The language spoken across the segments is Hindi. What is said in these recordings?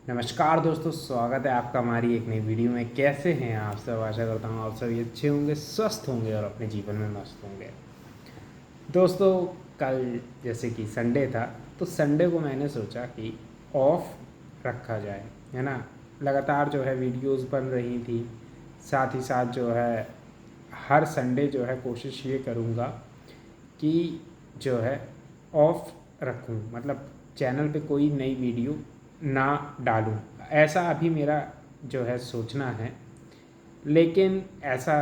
नमस्कार दोस्तों, स्वागत है आपका हमारी एक नई वीडियो में। कैसे हैं आप सब? आशा करता हूँ आप सभी अच्छे होंगे, स्वस्थ होंगे और अपने जीवन में मस्त होंगे। दोस्तों, कल जैसे कि संडे था, तो संडे को मैंने सोचा कि ऑफ रखा जाए, है ना। लगातार जो है वीडियोस बन रही थी, साथ ही साथ जो है हर संडे जो है कोशिश ये करूँगा कि जो है ऑफ रखूँ, मतलब चैनल पे कोई नई वीडियो ना डालूँ। ऐसा अभी मेरा जो है सोचना है, लेकिन ऐसा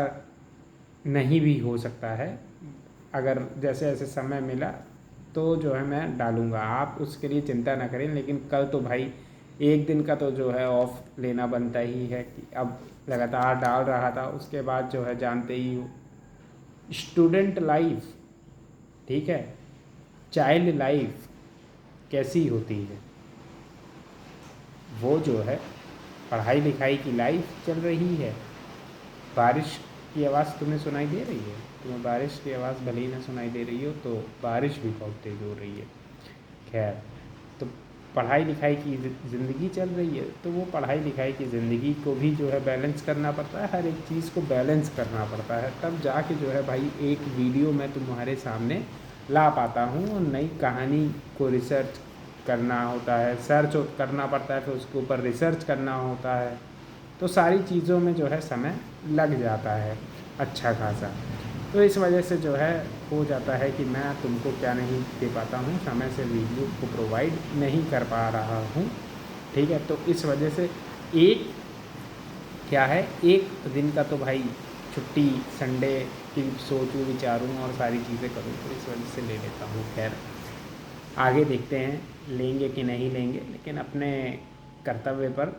नहीं भी हो सकता है। अगर जैसे जैसे समय मिला तो जो है मैं डालूँगा, आप उसके लिए चिंता ना करें। लेकिन कल तो भाई एक दिन का तो जो है ऑफ लेना बनता ही है कि अब लगातार डाल रहा था, उसके बाद जो है जानते ही हो, स्टूडेंट लाइफ, ठीक है, चाइल्ड लाइफ कैसी होती है, वो जो है पढ़ाई लिखाई की लाइफ चल रही है। बारिश की आवाज़ तुम्हें सुनाई दे रही है? तुम्हें बारिश की आवाज़ भले ही ना सुनाई दे रही हो, तो बारिश भी बहुत तेज़ हो रही है। खैर, तो पढ़ाई लिखाई की ज़िंदगी चल रही है, तो वो पढ़ाई लिखाई की ज़िंदगी को भी जो है बैलेंस करना पड़ता है। हर एक चीज़ को बैलेंस करना पड़ता है, तब जाके जो है भाई एक वीडियो मैं तुम्हारे सामने ला पाता हूँ। और नई कहानी को रिसर्च करना होता है, सर्च करना पड़ता है, फिर उसके ऊपर रिसर्च करना होता है, तो सारी चीज़ों में जो है समय लग जाता है अच्छा खासा। तो इस वजह से जो है हो जाता है कि मैं तुमको क्या नहीं दे पाता हूँ, समय से वीडियो को प्रोवाइड नहीं कर पा रहा हूँ, ठीक है। तो इस वजह से एक क्या है, एक दिन का तो भाई छुट्टी, संडे की सोचूं विचारूं और सारी चीज़ें करूं, तो इस वजह से ले लेता हूँ। खैर, आगे देखते हैं लेंगे कि नहीं लेंगे, लेकिन अपने कर्तव्य पर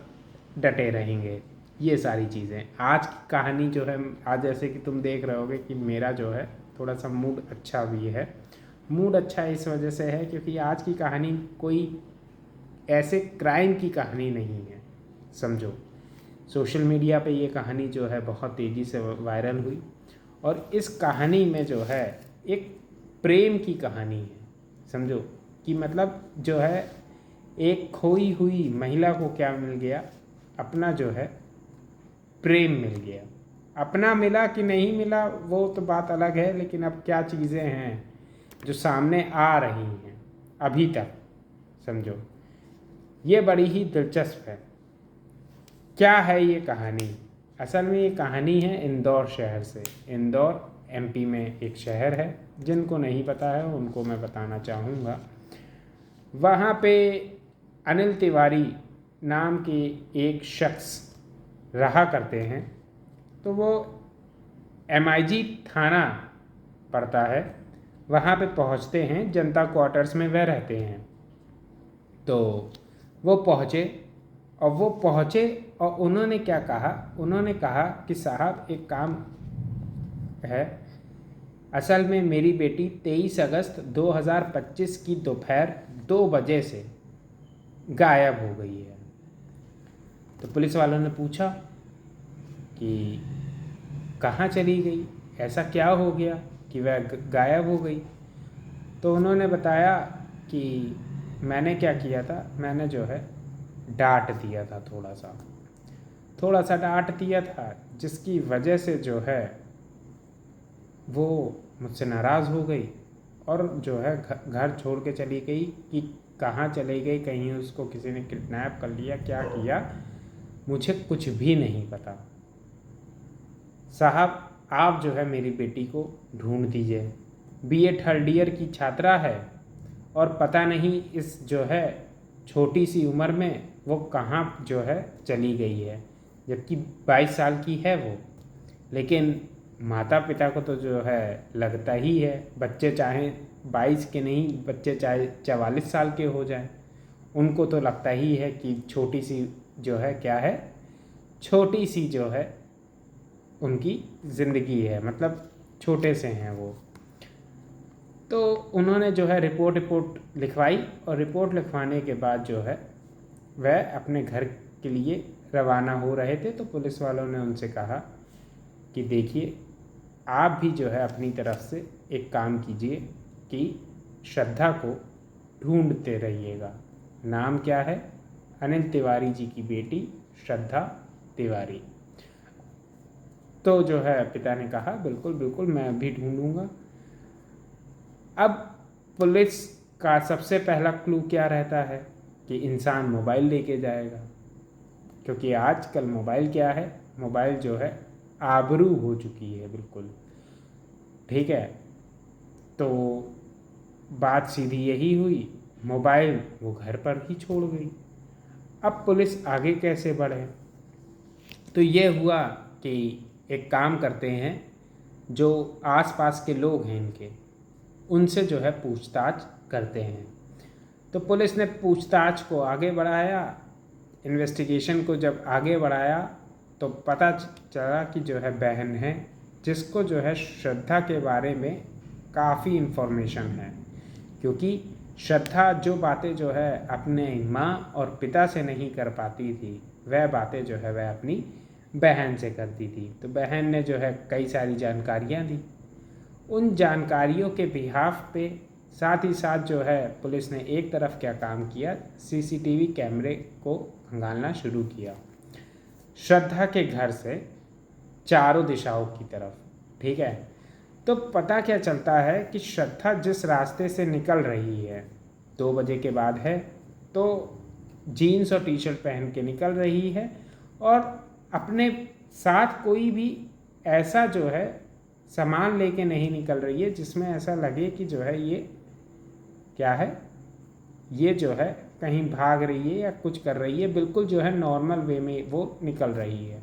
डटे रहेंगे। ये सारी चीज़ें आज की कहानी जो है, आज जैसे कि तुम देख रहे होगे कि मेरा जो है थोड़ा सा मूड अच्छा भी है। मूड अच्छा इस वजह से है क्योंकि आज की कहानी कोई ऐसे क्राइम की कहानी नहीं है, समझो। सोशल मीडिया पे ये कहानी जो है बहुत तेज़ी से वायरल हुई, और इस कहानी में जो है एक प्रेम की कहानी है, समझो। कि मतलब जो है एक खोई हुई महिला को क्या मिल गया, अपना जो है प्रेम मिल गया। अपना मिला कि नहीं मिला वो तो बात अलग है, लेकिन अब क्या चीज़ें हैं जो सामने आ रही हैं अभी तक, समझो। ये बड़ी ही दिलचस्प है। क्या है ये कहानी? असल में ये कहानी है इंदौर शहर से। इंदौर एमपी में एक शहर है, जिनको नहीं पता है उनको मैं बताना चाहूँगा। वहाँ पे अनिल तिवारी नाम के एक शख्स रहा करते हैं। तो वो एमआईजी थाना पड़ता है, वहाँ पे पहुँचते हैं, जनता क्वार्टर्स में वह रहते हैं। तो वो पहुँचे, और उन्होंने क्या कहा, उन्होंने कहा कि साहब एक काम है, असल में मेरी बेटी 23 अगस्त 2025 की दोपहर 2 बजे से गायब हो गई है। तो पुलिस वालों ने पूछा कि कहाँ चली गई, ऐसा क्या हो गया कि वह गायब हो गई। तो उन्होंने बताया कि मैंने क्या किया था, मैंने जो है डांट दिया था, थोड़ा सा डांट दिया था, जिसकी वजह से जो है वो मुझसे नाराज़ हो गई और जो है घर छोड़ के चली गई। कि कहाँ चली गई, कहीं उसको किसी ने किडनैप कर लिया, क्या किया, मुझे कुछ भी नहीं पता। साहब, आप जो है मेरी बेटी को ढूंढ दीजिए। बीए थर्ड ईयर की छात्रा है, और पता नहीं इस जो है छोटी सी उम्र में वो कहाँ जो है चली गई है, जबकि 22 साल की है वो। लेकिन माता पिता को तो जो है लगता ही है, बच्चे चाहे 22 के नहीं, बच्चे चाहे 44 साल के हो जाएं, उनको तो लगता ही है कि छोटी सी जो है क्या है, छोटी सी जो है उनकी ज़िंदगी है, मतलब छोटे से हैं वो। तो उन्होंने जो है रिपोर्ट लिखवाई, और रिपोर्ट लिखवाने के बाद जो है वह अपने घर के लिए रवाना हो रहे थे। तो पुलिस वालों ने उनसे कहा कि देखिए, आप भी जो है अपनी तरफ से एक काम कीजिए कि श्रद्धा को ढूंढते रहिएगा। नाम क्या है? अनिल तिवारी जी की बेटी श्रद्धा तिवारी। तो जो है पिता ने कहा बिल्कुल बिल्कुल मैं अभी ढूंढूंगा। अब पुलिस का सबसे पहला क्लू क्या रहता है कि इंसान मोबाइल लेके जाएगा, क्योंकि आजकल मोबाइल क्या है, मोबाइल जो है आबरू हो चुकी है बिल्कुल। ठीक है, तो बात सीधी यही हुई, मोबाइल वो घर पर ही छोड़ गई। अब पुलिस आगे कैसे बढ़े? तो ये हुआ कि एक काम करते हैं, जो आसपास के लोग हैं इनके, उनसे जो है पूछताछ करते हैं। तो पुलिस ने पूछताछ को आगे बढ़ाया, इन्वेस्टिगेशन को जब आगे बढ़ाया तो पता चला कि जो है बहन है जिसको जो है श्रद्धा के बारे में काफ़ी इन्फॉर्मेशन है, क्योंकि श्रद्धा जो बातें जो है अपने माँ और पिता से नहीं कर पाती थी, वह बातें जो है वह अपनी बहन से करती थी। तो बहन ने जो है कई सारी जानकारियाँ दी। उन जानकारियों के बिहाफ पे साथ ही साथ जो है पुलिस ने एक तरफ क्या काम किया, सीसीटीवी कैमरे को खंगालना शुरू किया श्रद्धा के घर से चारों दिशाओं की तरफ। ठीक है, तो पता क्या चलता है कि श्रद्धा जिस रास्ते से निकल रही है, 2 बजे के बाद है, तो जीन्स और टी शर्ट पहन के निकल रही है और अपने साथ कोई भी ऐसा जो है सामान लेके नहीं निकल रही है जिसमें ऐसा लगे कि जो है ये क्या है, ये जो है कहीं भाग रही है या कुछ कर रही है। बिल्कुल जो है नॉर्मल वे में वो निकल रही है।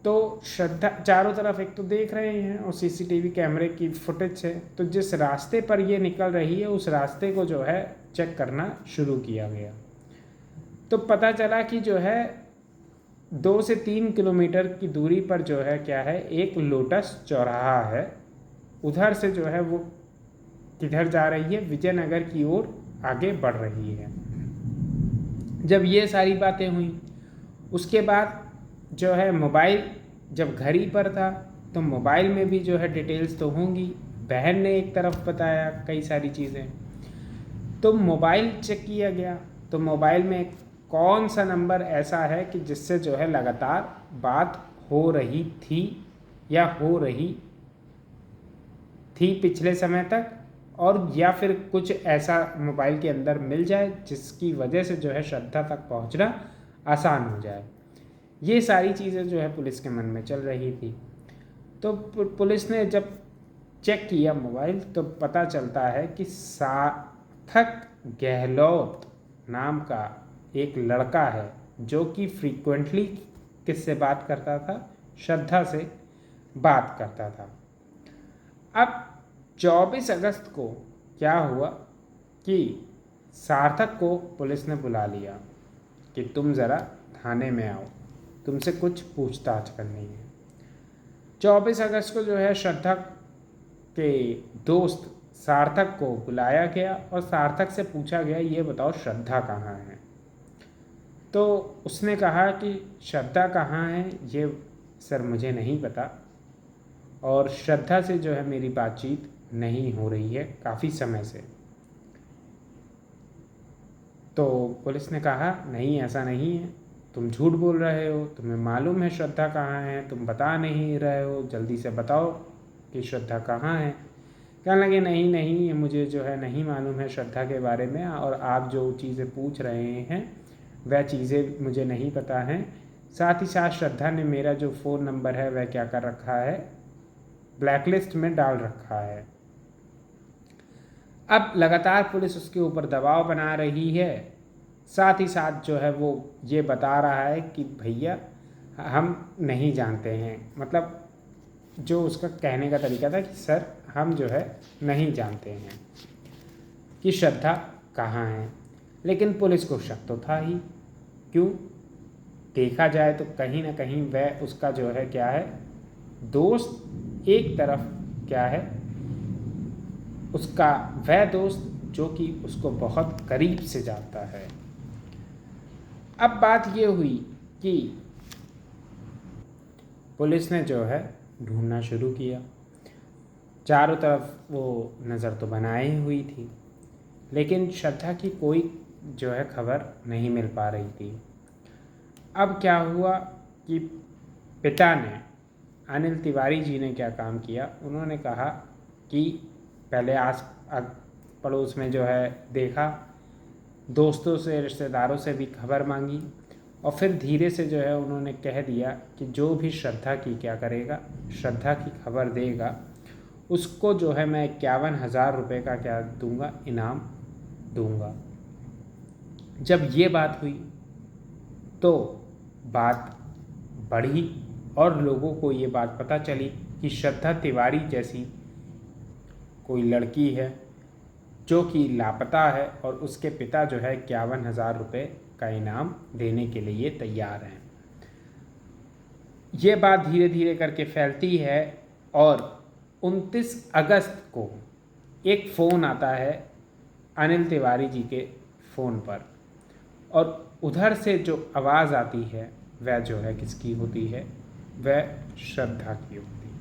तो श्रद्धा चारों तरफ एक तो देख रहे हैं और सीसीटीवी कैमरे की फुटेज है, तो जिस रास्ते पर ये निकल रही है उस रास्ते को जो है चेक करना शुरू किया गया। तो पता चला कि जो है 2 से 3 किलोमीटर की दूरी पर जो है क्या है, एक लोटस चौराहा है। उधर से जो है वो किधर जा रही है, विजयनगर की ओर आगे बढ़ रही है। जब ये सारी बातें हुई उसके बाद जो है मोबाइल जब घर ही पर था तो मोबाइल में भी जो है डिटेल्स तो होंगी। बहन ने एक तरफ बताया कई सारी चीज़ें, तो मोबाइल चेक किया गया। तो मोबाइल में कौन सा नंबर ऐसा है कि जिससे जो है लगातार बात हो रही थी या हो रही थी पिछले समय तक, और या फिर कुछ ऐसा मोबाइल के अंदर मिल जाए जिसकी वजह से जो है श्रद्धा तक पहुंचना आसान हो जाए। ये सारी चीज़ें जो है पुलिस के मन में चल रही थी। तो पुलिस ने जब चेक किया मोबाइल तो पता चलता है कि सार्थक गहलोत नाम का एक लड़का है जो कि फ्रीक्वेंटली किससे बात करता था, श्रद्धा से बात करता था। अब 24 अगस्त को क्या हुआ कि सार्थक को पुलिस ने बुला लिया कि तुम ज़रा थाने में आओ, तुमसे कुछ पूछताछ करनी है। 24 अगस्त को जो है श्रद्धा के दोस्त सार्थक को बुलाया गया और सार्थक से पूछा गया, ये बताओ श्रद्धा कहाँ है। तो उसने कहा कि श्रद्धा कहाँ है ये सर मुझे नहीं पता, और श्रद्धा से जो है मेरी बातचीत नहीं हो रही है काफ़ी समय से। तो पुलिस ने कहा नहीं ऐसा नहीं है, तुम झूठ बोल रहे हो, तुम्हें मालूम है श्रद्धा कहाँ है, तुम बता नहीं रहे हो, जल्दी से बताओ कि श्रद्धा कहाँ है। कहने लगे नहीं नहीं मुझे जो है नहीं मालूम है श्रद्धा के बारे में, और आप जो चीज़ें पूछ रहे हैं वह चीज़ें मुझे नहीं पता हैं। साथ ही साथ श्रद्धा ने मेरा जो फ़ोन नंबर है वह क्या कर रखा है, ब्लैकलिस्ट में डाल रखा है। अब लगातार पुलिस उसके ऊपर दबाव बना रही है, साथ ही साथ जो है वो ये बता रहा है कि भैया हम नहीं जानते हैं, मतलब जो उसका कहने का तरीका था कि सर हम जो है नहीं जानते हैं कि श्रद्धा कहाँ है। लेकिन पुलिस को शक तो था ही, क्यों देखा जाए तो कहीं ना कहीं वह उसका जो है क्या है दोस्त, एक तरफ क्या है उसका वह दोस्त जो कि उसको बहुत करीब से जानता है। अब बात ये हुई कि पुलिस ने जो है ढूंढना शुरू किया, चारों तरफ वो नज़र तो बनाए हुई थी, लेकिन श्रद्धा की कोई जो है खबर नहीं मिल पा रही थी। अब क्या हुआ कि पिता ने, अनिल तिवारी जी ने क्या काम किया, उन्होंने कहा कि पहले पड़ोस में जो है देखा, दोस्तों से रिश्तेदारों से भी खबर मांगी, और फिर धीरे से जो है उन्होंने कह दिया कि जो भी श्रद्धा की क्या करेगा, श्रद्धा की खबर देगा, उसको जो है मैं 51,000 रुपये का क्या दूंगा, इनाम दूंगा। जब ये बात हुई तो बात बढ़ी और लोगों को ये बात पता चली कि श्रद्धा तिवारी जैसी कोई लड़की है जो कि लापता है और उसके पिता जो है 51,000 रुपये का इनाम देने के लिए तैयार हैं। ये बात धीरे धीरे करके फैलती है और 29 अगस्त को एक फ़ोन आता है अनिल तिवारी जी के फ़ोन पर, और उधर से जो आवाज़ आती है वह जो है किसकी होती है, वह श्रद्धा की होती है।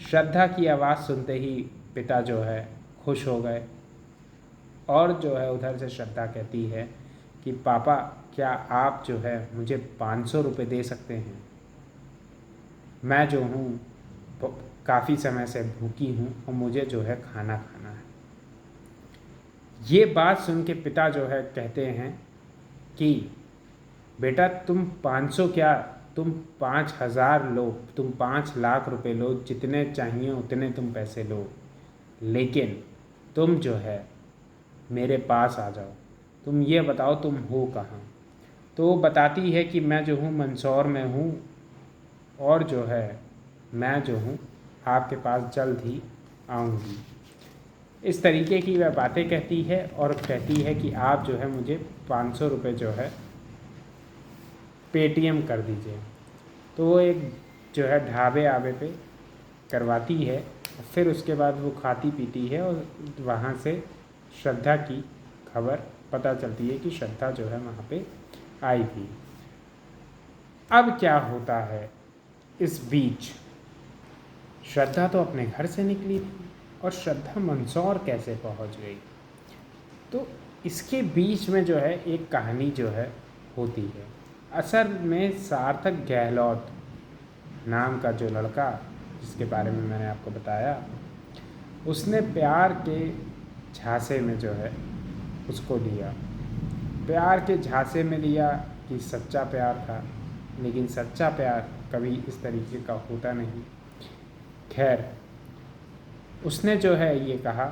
श्रद्धा की आवाज़ सुनते ही पिता जो है खुश हो गए, और जो है उधर से श्रद्धा कहती है कि पापा, क्या आप जो है मुझे 500 रुपये दे सकते हैं, मैं जो हूँ काफ़ी समय से भूखी हूँ और मुझे जो है खाना खाना है। ये बात सुन के पिता जो है कहते हैं कि बेटा, तुम 500 क्या, तुम 5,000 लो, तुम 5 लाख रुपए लो, जितने चाहिए उतने तुम पैसे लो, लेकिन तुम जो है मेरे पास आ जाओ, तुम ये बताओ तुम हो कहाँ। तो वो बताती है कि मैं जो हूँ मंदसौर में हूँ, और जो है मैं जो हूँ आपके पास जल्द ही आऊँगी। इस तरीके की वह बातें कहती है और कहती है कि आप जो है मुझे 500 रुपये जो है पेटीएम कर दीजिए। तो वो एक जो है ढाबे आबे पे करवाती है, फिर उसके बाद वो खाती पीती है और वहाँ से श्रद्धा की खबर पता चलती है कि श्रद्धा जो है वहाँ पे आई थी। अब क्या होता है, इस बीच श्रद्धा तो अपने घर से निकली थी और श्रद्धा मंदसौर कैसे पहुँच गई। तो इसके बीच में जो है एक कहानी जो है होती है। असल में सार्थक गहलोत नाम का जो लड़का, जिसके बारे में मैंने आपको बताया, उसने प्यार के झांसे में जो है उसको लिया। प्यार के झांसे में लिया कि सच्चा प्यार था, लेकिन सच्चा प्यार कभी इस तरीके का होता नहीं। खैर, उसने जो है ये कहा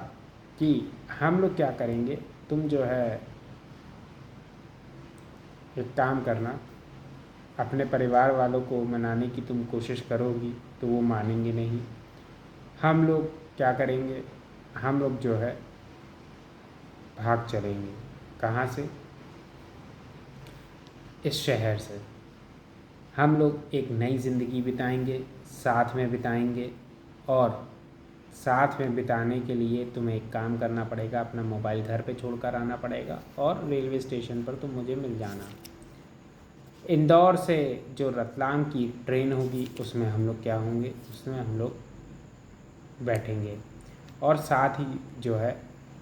कि हम लोग क्या करेंगे, तुम जो है एक काम करना, अपने परिवार वालों को मनाने की तुम कोशिश करोगी तो वो मानेंगे नहीं। हम लोग क्या करेंगे, हम लोग जो है भाग चलेंगे। कहाँ से? इस शहर से। हम लोग एक नई ज़िंदगी बिताएंगे, साथ में बिताएंगे, और साथ में बिताने के लिए तुम्हें एक काम करना पड़ेगा, अपना मोबाइल घर पे छोड़कर आना पड़ेगा और रेलवे स्टेशन पर तुम मुझे मिल जाना। इंदौर से जो रतलाम की ट्रेन होगी उसमें हम लोग क्या होंगे, उसमें हम लोग बैठेंगे और साथ ही जो है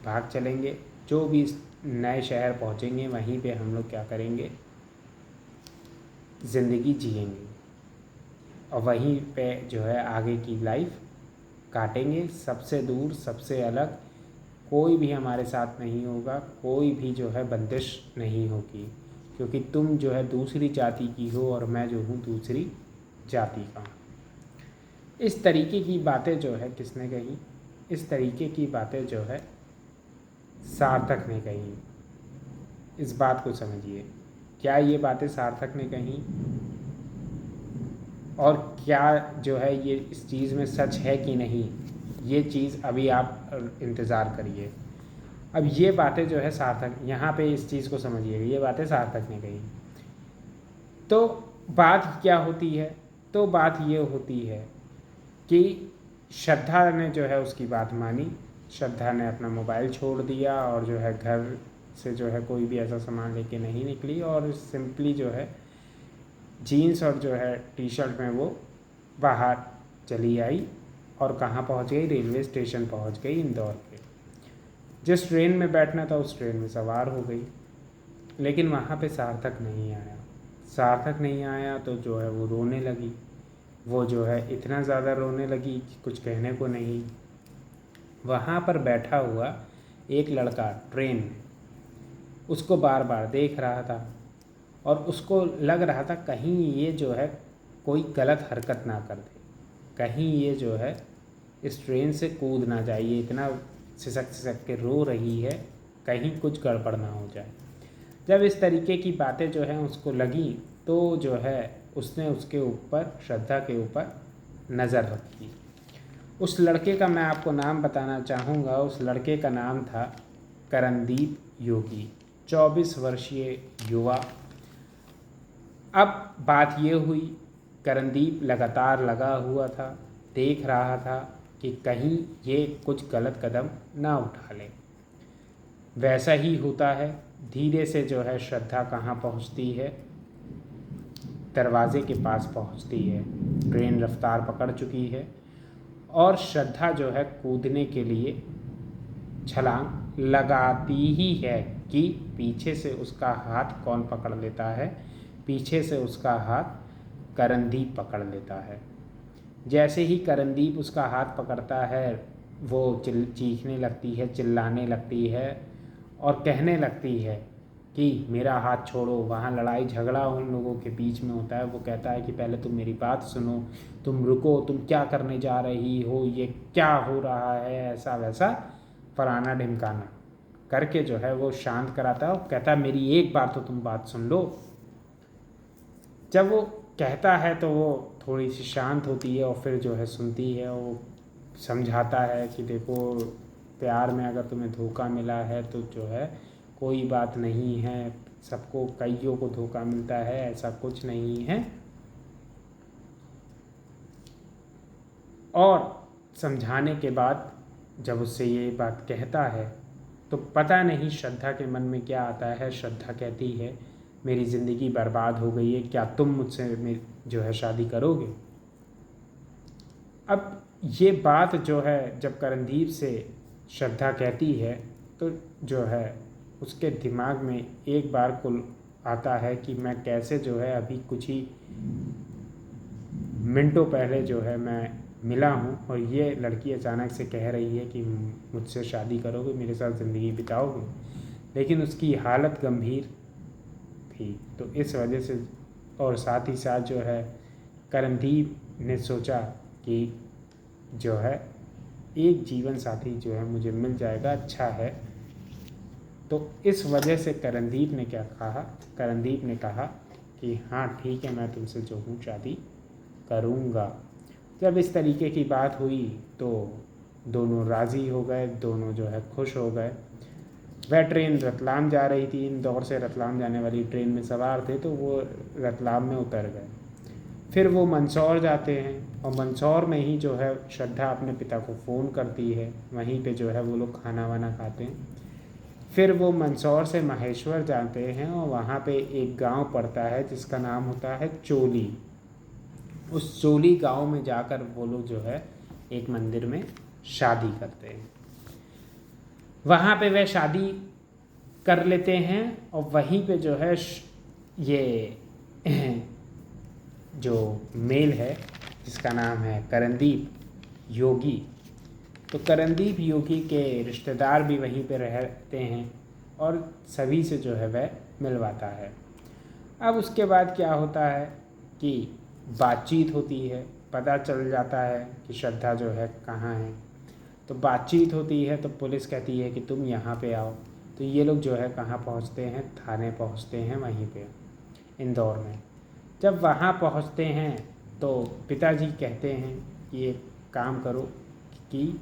भाग चलेंगे। जो भी नए शहर पहुंचेंगे वहीं पे हम लोग क्या करेंगे, ज़िंदगी जिएंगे और वहीं पे जो है आगे की लाइफ काटेंगे। सबसे दूर, सबसे अलग, कोई भी हमारे साथ नहीं होगा, कोई भी जो है बंदिश नहीं होगी, क्योंकि तुम जो है दूसरी जाति की हो और मैं जो हूँ दूसरी जाति का हूँ। इस तरीके की बातें जो है किसने कही, इस तरीके की बातें जो है सार्थक ने कही। इस बात को समझिए, क्या ये बातें सार्थक ने कही और क्या जो है ये इस चीज़ में सच है कि नहीं, ये चीज़ अभी आप इंतज़ार करिए। अब ये बातें जो है सार्थक, यहाँ पे इस चीज़ को समझिएगा, ये बातें सार्थक ने कही। तो बात क्या होती है, तो बात ये होती है कि श्रद्धा ने जो है उसकी बात मानी। श्रद्धा ने अपना मोबाइल छोड़ दिया और जो है घर से जो है कोई भी ऐसा सामान लेके नहीं निकली, और सिंपली जो है जीन्स और जो है टी शर्ट में वो बाहर चली आई और कहाँ पहुँच गई, रेलवे स्टेशन पहुँच गई इंदौर के। जिस ट्रेन में बैठना था उस ट्रेन में सवार हो गई। लेकिन वहाँ पे सार्थक नहीं आया। सार्थक नहीं आया तो जो है वो रोने लगी। वो जो है इतना ज़्यादा रोने लगी कि कुछ कहने को नहीं। वहाँ पर बैठा हुआ एक लड़का ट्रेन में उसको बार बार देख रहा था और उसको लग रहा था कहीं ये जो है कोई गलत हरकत ना कर दे, कहीं ये जो है इस ट्रेन से कूद ना जाए, ये इतना सिसक के रो रही है, कहीं कुछ गड़बड़ ना हो जाए। जब इस तरीके की बातें जो हैं उसको लगी तो जो है उसने उसके ऊपर, श्रद्धा के ऊपर नज़र रखी। उस लड़के का मैं आपको नाम बताना चाहूँगा। उस लड़के का नाम था करणदीप योगी, 24 वर्षीय युवा। अब बात ये हुई, करणदीप लगातार लगा हुआ था, देख रहा था कि कहीं ये कुछ गलत कदम ना उठा ले। वैसा ही होता है, धीरे से जो है श्रद्धा कहाँ पहुँचती है, दरवाजे के पास पहुँचती है। ट्रेन रफ्तार पकड़ चुकी है और श्रद्धा जो है कूदने के लिए छलांग लगाती ही है कि पीछे से उसका हाथ कौन पकड़ लेता है। पीछे से उसका हाथ करणदीप पकड़ लेता है। जैसे ही करणदीप उसका हाथ पकड़ता है वो चीखने लगती है, चिल्लाने लगती है और कहने लगती है कि मेरा हाथ छोड़ो। वहाँ लड़ाई झगड़ा उन लोगों के बीच में होता है। वो कहता है कि पहले तुम मेरी बात सुनो, तुम रुको, तुम क्या करने जा रही हो, ये क्या हो रहा है, ऐसा वैसा फलाना ढिमकाना करके जो है वो शांत कराता है और कहता है मेरी एक बार तो तुम बात सुन लो। जब वो कहता है तो वो थोड़ी सी शांत होती है और फिर जो है सुनती है। वो समझाता है कि देखो, प्यार में अगर तुम्हें धोखा मिला है तो जो है कोई बात नहीं है, सबको, कईयों को धोखा मिलता है, ऐसा कुछ नहीं है। और समझाने के बाद जब उससे ये बात कहता है तो पता नहीं श्रद्धा के मन में क्या आता है। श्रद्धा कहती है मेरी ज़िंदगी बर्बाद हो गई है, क्या तुम मुझसे जो है शादी करोगे। अब ये बात जो है जब करणदीप से श्रद्धा कहती है तो जो है उसके दिमाग में एक बार को आता है कि मैं कैसे जो है अभी कुछ ही मिनटों पहले जो है मैं मिला हूँ और ये लड़की अचानक से कह रही है कि मुझसे शादी करोगे, मेरे साथ ज़िंदगी बिताओगे। लेकिन उसकी हालत गंभीर थी तो इस वजह से, और साथ ही साथ जो है करणदीप ने सोचा कि जो है एक जीवन साथी जो है मुझे मिल जाएगा, अच्छा है। तो इस वजह से करणदीप ने क्या कहा, करणदीप ने कहा कि हाँ ठीक है, मैं तुमसे जो हूँ शादी करूँगा। जब इस तरीके की बात हुई तो दोनों राज़ी हो गए, दोनों जो है खुश हो गए। वह ट्रेन रतलाम जा रही थी, इंदौर से रतलाम जाने वाली ट्रेन में सवार थे तो वो रतलाम में उतर गए। फिर वो मंदसौर जाते हैं और मंदसौर में ही जो है श्रद्धा अपने पिता को फ़ोन करती है, वहीं पे जो है वो लोग खाना वाना खाते हैं। फिर वो मंदसौर से माहेश्वर जाते हैं और वहाँ पे एक गांव पड़ता है जिसका नाम होता है चोली। उस चोली गांव में जाकर वो लोग जो है एक मंदिर में शादी करते हैं। वहाँ पे वह शादी कर लेते हैं और वहीं पे जो है ये जो मेल है जिसका नाम है करणदीप योगी, तो करणदीप योगी के रिश्तेदार भी वहीं पे रहते हैं और सभी से जो है वह मिलवाता है। अब उसके बाद क्या होता है कि बातचीत होती है, पता चल जाता है कि श्रद्धा जो है कहाँ है। तो बातचीत होती है तो पुलिस कहती है कि तुम यहाँ पे आओ। तो ये लोग जो है कहाँ पहुँचते हैं, थाने पहुँचते हैं वहीं पे इंदौर में। जब वहाँ पहुँचते हैं तो पिताजी कहते हैं कि एक काम करो कि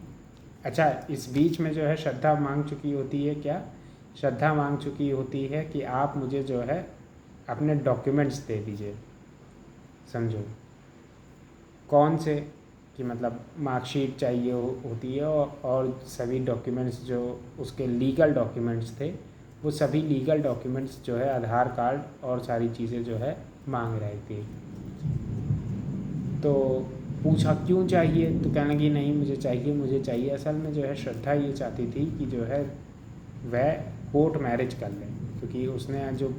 अच्छा, इस बीच में जो है श्रद्धा मांग चुकी होती है, क्या श्रद्धा मांग चुकी होती है कि आप मुझे जो है अपने डॉक्यूमेंट्स दे दीजिए। समझो कौन से, कि मतलब मार्कशीट चाहिए होती है और सभी डॉक्यूमेंट्स जो उसके लीगल डॉक्यूमेंट्स थे वो सभी लीगल डॉक्यूमेंट्स जो है आधार कार्ड और सारी चीज़ें जो है मांग रहे थे। तो पूछा क्यों चाहिए, तो कहने लगी नहीं मुझे चाहिए। असल में जो है श्रद्धा ये चाहती थी कि जो है वह कोर्ट मैरिज कर लें। क्योंकि उसने जो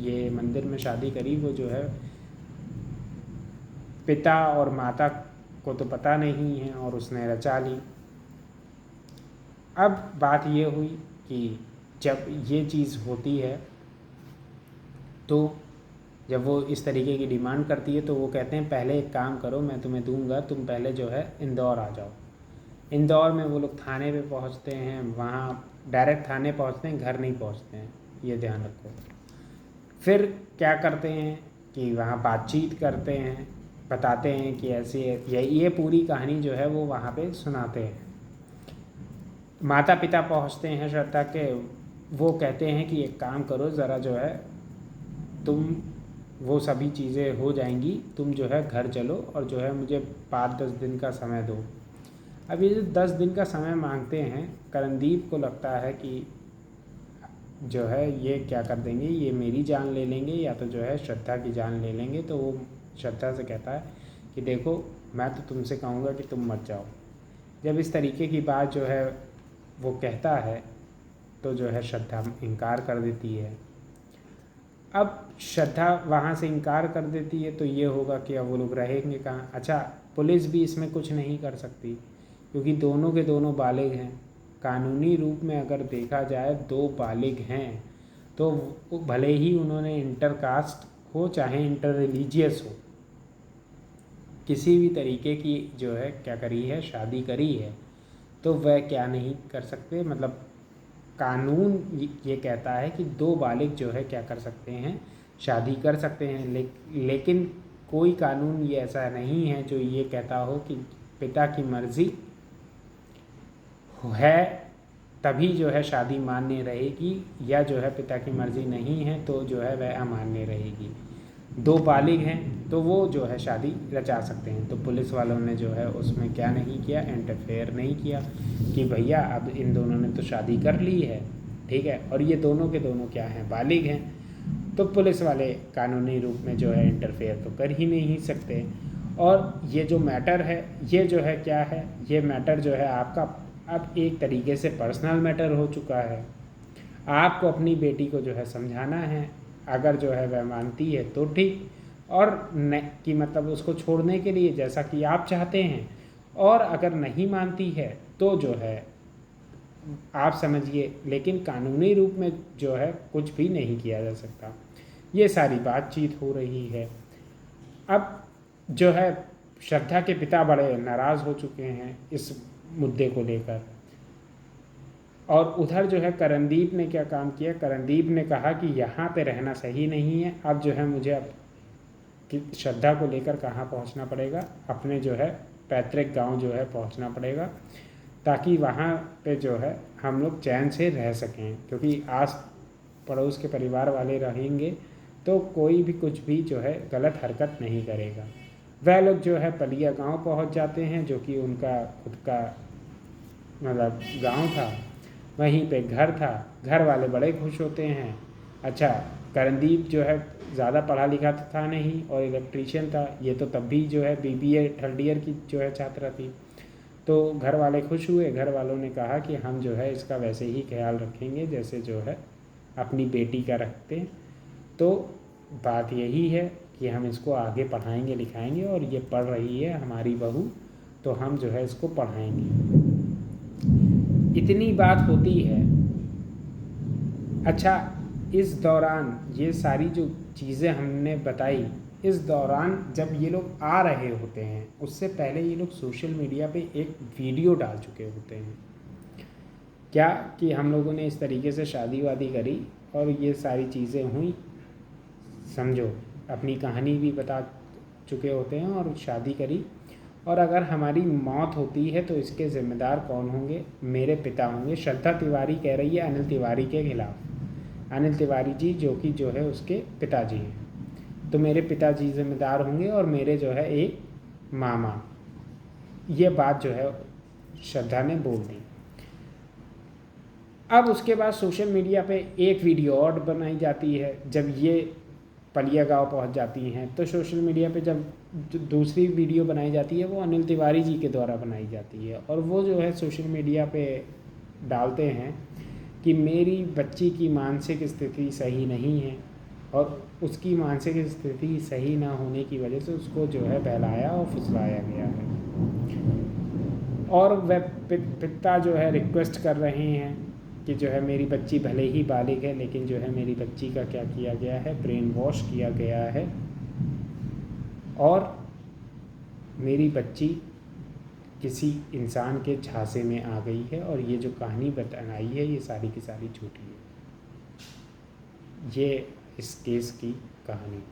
ये मंदिर में शादी करी वो जो है पिता और माता को तो पता नहीं है और उसने रचा ली। अब बात ये हुई कि जब ये चीज़ होती है तो जब वो इस तरीके की डिमांड करती है तो वो कहते हैं पहले एक काम करो, मैं तुम्हें दूंगा, तुम पहले जो है इंदौर आ जाओ। इंदौर में वो लोग थाने पे पहुंचते हैं, वहाँ डायरेक्ट थाने पहुंचते हैं, घर नहीं पहुंचते हैं, ये ध्यान रखो। फिर क्या करते हैं कि वहाँ बातचीत करते हैं, बताते हैं कि ऐसी ये पूरी कहानी जो है वो वहाँ पे सुनाते हैं। माता पिता पहुँचते हैं श्रद्धा के, वो कहते हैं कि एक काम करो ज़रा जो है तुम, वो सभी चीज़ें हो जाएंगी, तुम जो है घर चलो और जो है मुझे 5-10 दिन का समय दो। अब ये जो 10 दिन का समय मांगते हैं, करणदीप को लगता है कि जो है ये क्या कर देंगे, ये मेरी जान ले लेंगे या तो जो है श्रद्धा की जान ले लेंगे। तो वो श्रद्धा से कहता है कि देखो मैं तो तुमसे कहूँगा कि तुम मत जाओ। जब इस तरीके की बात जो है वो कहता है तो जो है श्रद्धा इनकार कर देती है। अब श्रद्धा वहाँ से इनकार कर देती है तो ये होगा कि अब वो लोग रहेंगे कहाँ। अच्छा, पुलिस भी इसमें कुछ नहीं कर सकती क्योंकि दोनों के दोनों बालिग हैं। कानूनी रूप में अगर देखा जाए 2 बालिग हैं तो भले ही उन्होंने इंटरकास्ट हो चाहे इंटर रिलीजियस हो, किसी भी तरीके की जो है क्या करी है, शादी करी है, तो वह क्या नहीं कर सकते। मतलब कानून ये कहता है कि 2 बालिग जो है क्या कर सकते हैं, शादी कर सकते हैं। लेकिन कोई कानून ये ऐसा नहीं है जो ये कहता हो कि पिता की मर्ज़ी है तभी जो है शादी मान्य रहेगी, या जो है पिता की मर्ज़ी नहीं है तो जो है वह अमान्य रहेगी। 2 बालिग हैं तो वो जो है शादी रचा सकते हैं। तो पुलिस वालों ने जो है उसमें क्या नहीं किया, इंटरफेयर नहीं किया कि भैया अब इन दोनों ने तो शादी कर ली है, ठीक है, और ये दोनों के दोनों क्या हैं, बालिग हैं, तो पुलिस वाले कानूनी रूप में जो है इंटरफेयर तो कर ही नहीं सकते। और ये जो मैटर है ये जो है क्या है, ये मैटर जो है आपका अब एक तरीके से पर्सनल मैटर हो चुका है। आपको अपनी बेटी को जो है समझाना है, अगर जो है वह मानती है तो ठीक, और न कि मतलब उसको छोड़ने के लिए जैसा कि आप चाहते हैं, और अगर नहीं मानती है तो जो है आप समझिए, लेकिन कानूनी रूप में जो है कुछ भी नहीं किया जा सकता। ये सारी बातचीत हो रही है। अब जो है श्रद्धा के पिता बड़े नाराज़ हो चुके हैं इस मुद्दे को लेकर, और उधर जो है करणदीप ने क्या काम किया, करणदीप ने कहा कि यहाँ पे रहना सही नहीं है, अब जो है मुझे अब श्रद्धा को लेकर कहाँ पहुँचना पड़ेगा, अपने जो है पैतृक गांव जो है पहुँचना पड़ेगा, ताकि वहाँ पे जो है हम लोग चैन से रह सकें, क्योंकि आस पड़ोस के परिवार वाले रहेंगे तो कोई भी कुछ भी जो है गलत हरकत नहीं करेगा। वह लोग जो है पलिया गांव पहुंच जाते हैं, जो कि उनका खुद का मतलब गांव था, वहीं पे घर था। घर वाले बड़े खुश होते हैं। अच्छा, करणदीप जो है ज़्यादा पढ़ा लिखा तो था नहीं और इलेक्ट्रीशियन था, ये तो तब भी जो है BBA 3rd ईयर की जो है छात्रा थी। तो घर वाले खुश हुए। घर वालों ने कहा कि हम जो है इसका वैसे ही ख्याल रखेंगे जैसे जो है अपनी बेटी का रखते हैं। तो बात यही है कि हम इसको आगे पढ़ाएंगे लिखाएंगे, और ये पढ़ रही है हमारी बहू, तो हम जो है इसको पढ़ाएंगे। इतनी बात होती है। अच्छा, इस दौरान ये सारी जो चीज़ें हमने बताई, इस दौरान जब ये लोग आ रहे होते हैं उससे पहले ये लोग सोशल मीडिया पे एक वीडियो डाल चुके होते हैं, क्या कि हम लोगों ने इस तरीके से शादी वादी करी और ये सारी चीज़ें हुई, समझो, अपनी कहानी भी बता चुके होते हैं और शादी करी, और अगर हमारी मौत होती है तो इसके ज़िम्मेदार कौन होंगे, मेरे पिता होंगे। श्रद्धा तिवारी कह रही है अनिल तिवारी के खिलाफ, अनिल तिवारी जी जो कि जो है उसके पिताजी हैं, तो मेरे पिताजी ज़िम्मेदार होंगे और मेरे जो है एक मामा। ये बात जो है श्रद्धा ने बोल दी। अब उसके बाद सोशल मीडिया पे एक वीडियो और बनाई जाती है। जब ये पलिया गाँव पहुँच जाती हैं तो सोशल मीडिया पे जब दूसरी वीडियो बनाई जाती है वो अनिल तिवारी जी के द्वारा बनाई जाती है, और वो जो है सोशल मीडिया पे डालते हैं कि मेरी बच्ची की मानसिक स्थिति सही नहीं है और उसकी मानसिक स्थिति सही ना होने की वजह से उसको जो है बहलाया और फुसलाया गया है। और वह पिता जो है रिक्वेस्ट कर रहे हैं कि जो है मेरी बच्ची भले ही बालिग है लेकिन जो है मेरी बच्ची का क्या किया गया है, ब्रेन वॉश किया गया है और मेरी बच्ची किसी इंसान के झांसे में आ गई है और ये जो कहानी बताई है ये सारी की सारी झूठी है। ये इस केस की कहानी।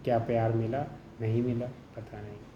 क्या प्यार मिला नहीं मिला पता नहीं।